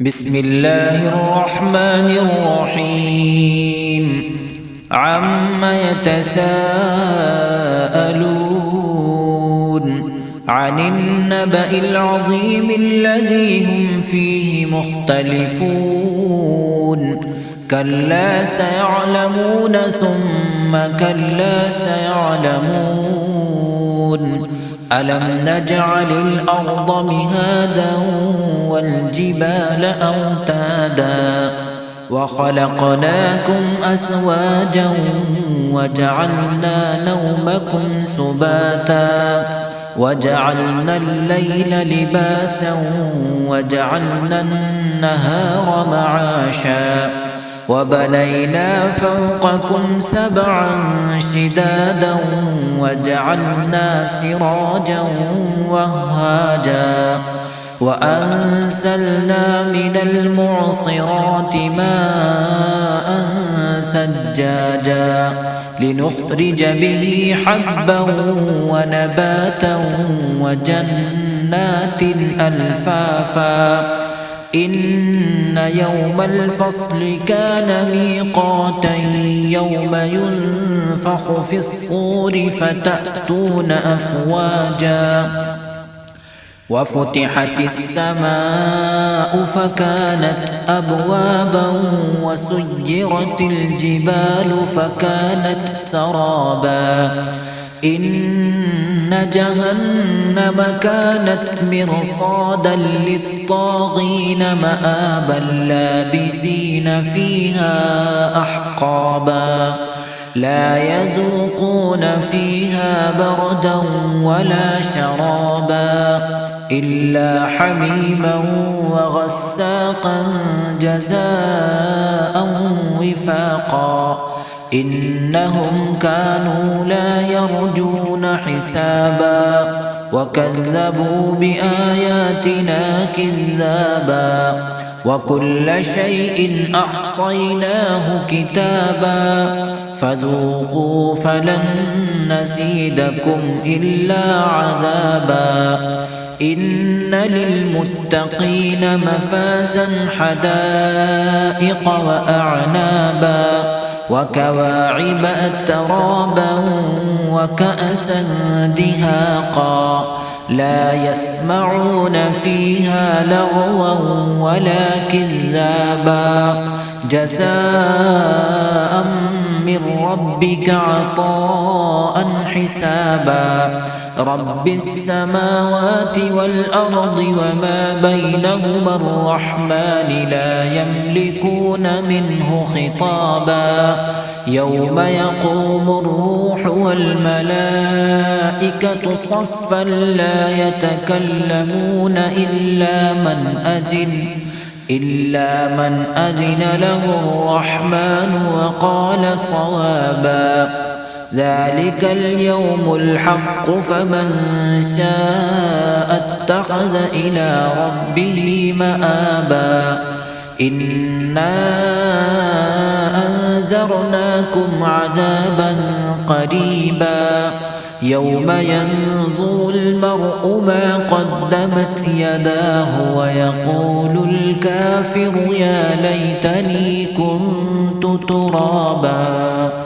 بسم الله الرحمن الرحيم. عم يتساءلون عن النبأ العظيم الذي هم فيه مختلفون. كلا سيعلمون ثم كلا سيعلمون. ألم نجعل الأرض مهادا والجبال أوتادا وخلقناكم أزواجا وجعلنا نومكم سباتا وجعلنا الليل لباسا وجعلنا النهار معاشا وبنينا فوقكم سبعا شدادا وجعلنا سراجا وهاجا وأنزلنا من المعصرات ماء ثجاجا لنخرج به حبا ونباتا وجنات ألفافا إن يوم الفصل كان ميقاتا يوم ينفخ في الصور فتأتون أفواجا وفتحت السماء فكانت أبوابا وسيرت الجبال فكانت سرابا إن جهنم كانت مرصادا للطاغين مآبا لابسين فيها أحقابا لا يذوقون فيها بردا ولا شرابا إلا حميما وغساقا جزاء وفاقا إنهم كانوا لا يرجون حسابا وكذبوا بآياتنا كذابا وكل شيء أحصيناه كتابا فذوقوا فلن نزيدكم إلا عذابا إن للمتقين مفازا حدائق وأعنابا وكواعب أترابا وكأسا دهاقا لا يسمعون فيها لغوا ولا كذابا جزاء من ربك عطاء حسابا رب السماوات والأرض وما بينهما الرحمن لا يملكون منه خطابا يوم يقوم الروح والملائكة صفا لا يتكلمون إلا من أذن له الرحمن وقال صوابا ذلك اليوم الحق فمن شاء اتخذ إلى ربه مآبا إنا أنذرناكم عذابا قريبا يوم ينظر المرء ما قدمت يداه ويقول الكافر يا ليتني كنت ترابا.